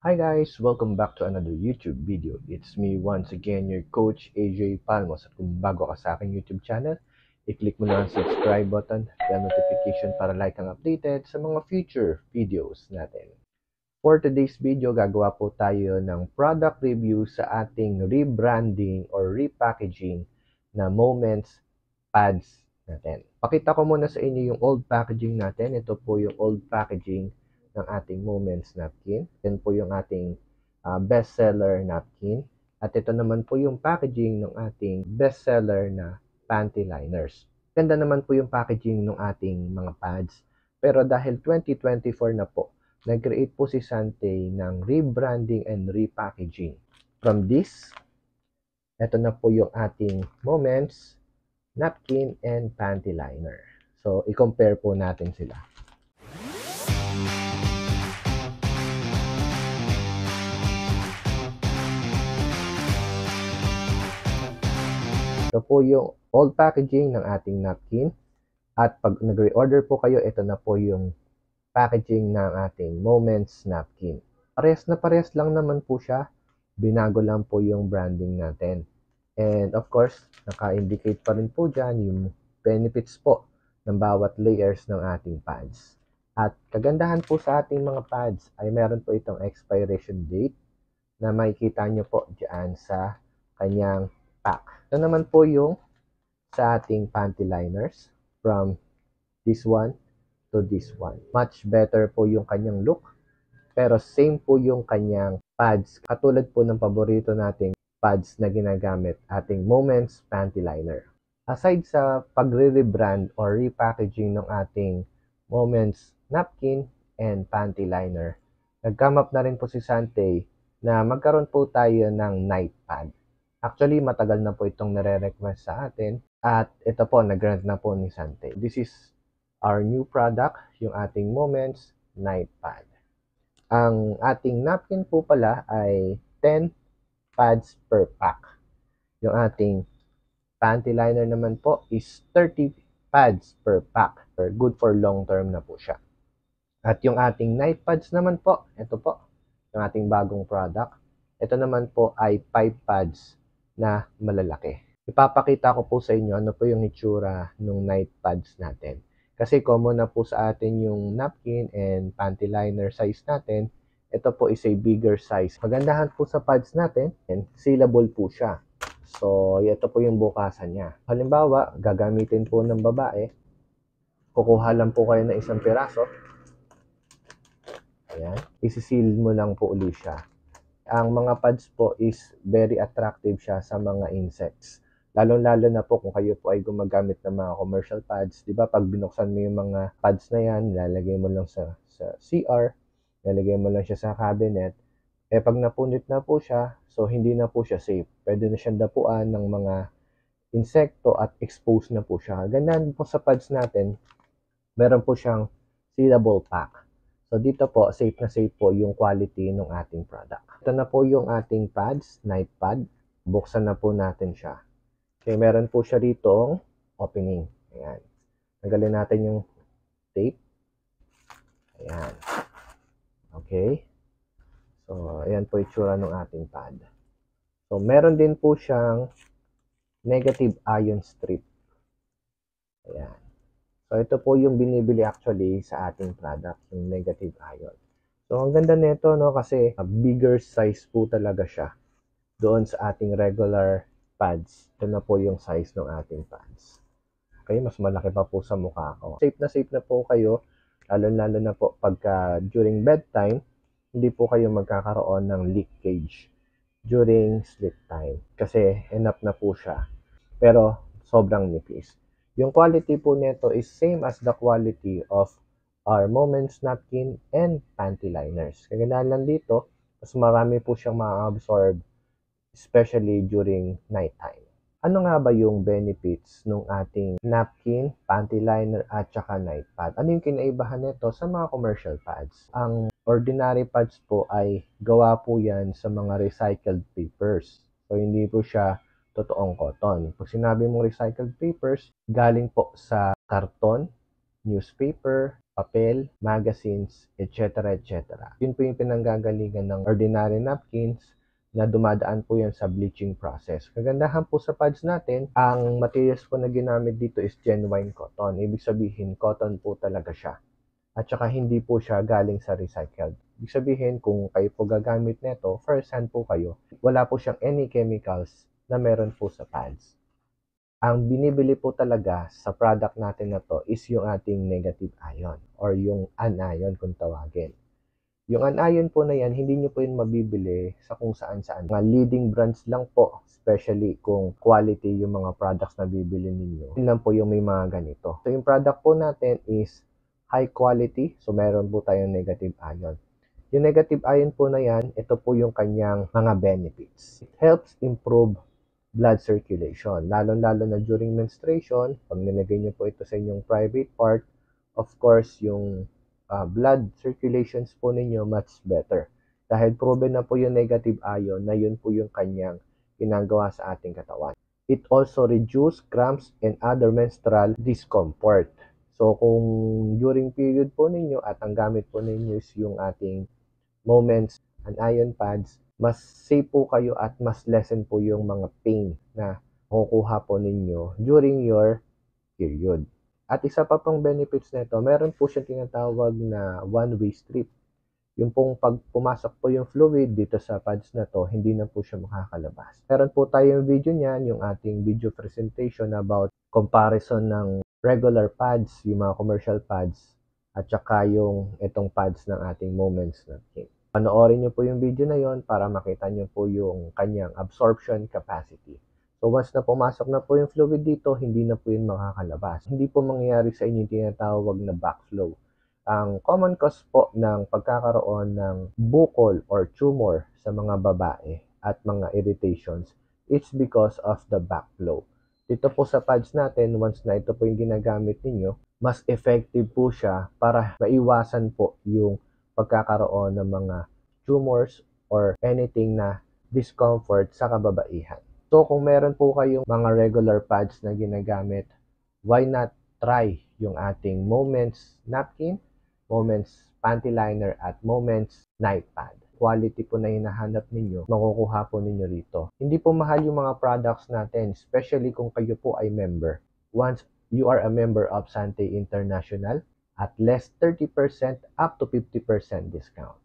Hi guys! Welcome back to another YouTube video. It's me once again, your coach AJ Palmos. At kung bago ka sa aking YouTube channel, i-click mo na ang subscribe button at ang notification para like ang updated sa mga future videos natin. For today's video, gagawa po tayo ng product review sa ating rebranding or repackaging na Moments pads natin. Pakita ko muna sa inyo yung old packaging natin. Ito po yung old packaging ng ating Moments napkin. Yan po yung ating bestseller napkin. At ito naman po yung packaging ng ating bestseller na panty liners. Ganda naman po yung packaging ng ating mga pads. Pero dahil 2024 na po, nag-create po si Sante ng rebranding and repackaging. From this, ito na po yung ating Moments napkin and panty liner. So, i-compare po natin sila. Ito po yung old packaging ng ating napkin. At pag nag-reorder po kayo, ito na po yung packaging ng ating Moments napkin. Parehas lang naman po siya. Binago lang po yung branding natin. And of course, naka-indicate pa rin po dyan yung benefits po ng bawat layers ng ating pads. At kagandahan po sa ating mga pads ay meron po itong expiration date na makikita nyo po dyan sa kanyang pack. Ito naman po yung sa ating panty liners from this one to this one. Much better po yung kanyang look, pero same po yung kanyang pads. Katulad po ng paborito nating pads na ginagamit, ating Moments panty liner. Aside sa pagre-rebrand or repackaging ng ating Moments napkin and panty liner, nag-come up na rin po si Sante na magkaroon po tayo ng night pad. Actually, matagal na po itong nare-request sa atin at ito po, nag-grant na po ni Sante. This is our new product, yung ating Moments night pad. Ang ating napkin po pala ay 10 pads per pack. Yung ating panty liner naman po is 30 pads per pack. Good for long term na po siya. At yung ating night pads naman po, ito po, yung ating bagong product. Ito naman po ay 5 pads na malalaki. Ipapakita ko po sa inyo ano po yung itsura ng night pads natin. Kasi common na po sa atin yung napkin and panty liner size natin. Ito po is a bigger size. Kagandahan po sa pads natin, and sealable po siya. So, ito po yung bukasan niya. Halimbawa, gagamitin po ng babae. Kukuha lang po kayo ng isang piraso. Ayan. Isi-seal mo lang po ulit siya. Ang mga pads po is very attractive siya sa mga insects. Lalo-lalo na po kung kayo po ay gumagamit ng mga commercial pads. Di ba pag binuksan mo yung mga pads na yan, lalagay mo lang sa CR, lalagay mo lang siya sa cabinet. Eh pag napunit na po siya, so hindi na po siya safe. Pwede na siyang dapuan ng mga insekto at exposed na po siya. Ganyan po sa pads natin, meron po siyang sealable pack. So dito po, safe na safe po yung quality ng ating product. Ito na po yung ating pads, night pad. Buksan na po natin siya. Okay, meron po siya ditong opening. Ayan. Tanggalin natin yung tape. Ayan. Okay. So, ayan po itsura ng ating pad. So, meron din po siyang negative ion strip. Ayan. So, ito po yung binibili actually sa ating product, yung negative ion. So, ang ganda nito, no, kasi bigger size po talaga siya doon sa ating regular pads. Ito na po yung size ng ating pads. Okay, mas malaki pa po sa mukha ko. Safe na po kayo, lalo na po pagka during bedtime, hindi po kayo magkakaroon ng leakage during sleep time. Kasi enough na po siya. Pero sobrang nipis. Yung quality po nito is same as the quality of our Moments napkin and panty liners. Kagandahan lang dito, mas marami po siyang ma-absorb especially during nighttime. Ano nga ba yung benefits ng ating napkin, panty liner at saka night pad? Ano yung kinaibahan nito sa mga commercial pads? Ang ordinary pads po ay gawa po yan sa mga recycled papers. So hindi po siya totoong cotton. Pag sinabi mong recycled papers, galing po sa karton, newspaper, papel, magazines, etc. etc. Yun po yung pinanggagalingan ng ordinary napkins na dumadaan po yan sa bleaching process. Kagandahan po sa pads natin, ang materials po na ginamit dito is genuine cotton. Ibig sabihin, cotton po talaga siya. At saka hindi po siya galing sa recycled. Ibig sabihin, kung kayo po gagamit nito, first hand po kayo, wala po siyang any chemicals na meron po sa pads. Ang binibili po talaga sa product natin na to is yung ating negative ion or yung anion kung tawagin. Yung anion po na yan, hindi nyo po yun mabibili sa kung saan-saan. Mga leading brands lang po, especially kung quality yung mga products na bibili ninyo. Yun lang po yung may mga ganito. So yung product po natin is high quality, so meron po tayong negative ion. Yung negative ion po na yan, ito po yung kanyang mga benefits. It helps improve blood circulation, lalo-lalo na during menstruation. Pag nilagay nyo po ito sa inyong private part, of course, yung blood circulations po ninyo much better. Dahil proven na po yung negative ion na yun po yung kanyang ginagawa sa ating katawan. It also reduce cramps and other menstrual discomfort. So, kung during period po ninyo at ang gamit po ninyo is yung ating Moments and ion pads, mas safe po kayo at mas lessen po yung mga pain na makukuha po ninyo during your period. At isa pa pong benefits nito, meron po siyang tinatawag na one-way strip. Yung pong pag pumasok po yung fluid dito sa pads na to, hindi na po siya makakalabas. Meron po tayong video niyan, yung ating video presentation about comparison ng regular pads, yung mga commercial pads, at saka yung itong pads ng ating Moments napkin. Panoorin nyo po yung video na yon para makita nyo po yung kanyang absorption capacity. So once na pumasok na po yung fluid dito, hindi na po yun makakalabas. Hindi po mangyayari sa inyo yung tinatawag na backflow. Ang common cause po ng pagkakaroon ng bukol or tumor sa mga babae at mga irritations is because of the backflow. Dito po sa pads natin, once na ito po yung ginagamit ninyo, mas effective po siya para maiwasan po yung pagkakaroon ng mga tumors or anything na discomfort sa kababaihan. So kung meron po kayong mga regular pads na ginagamit, why not try yung ating Moments napkin, Moments panty liner at Moments night pad. Quality po na hinahanap ninyo, makukuha po ninyo rito. Hindi po mahal yung mga products natin, especially kung kayo po ay member. Once you are a member of Sante International, at less 30% up to 50% discount.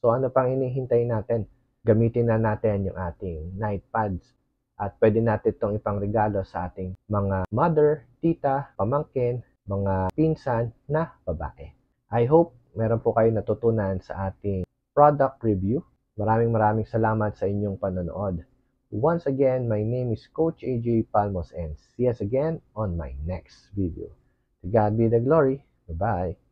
So ano pang inihintay natin? Gamitin na natin yung ating night pads at pwede natin itong ipangregalo sa ating mga mother, tita, pamangkin, mga pinsan na babae. I hope meron po kayo natutunan sa ating product review. Maraming salamat sa inyong panonood. Once again, my name is Coach AJ Palmos and see us again on my next video. To God be the glory. Bye-bye.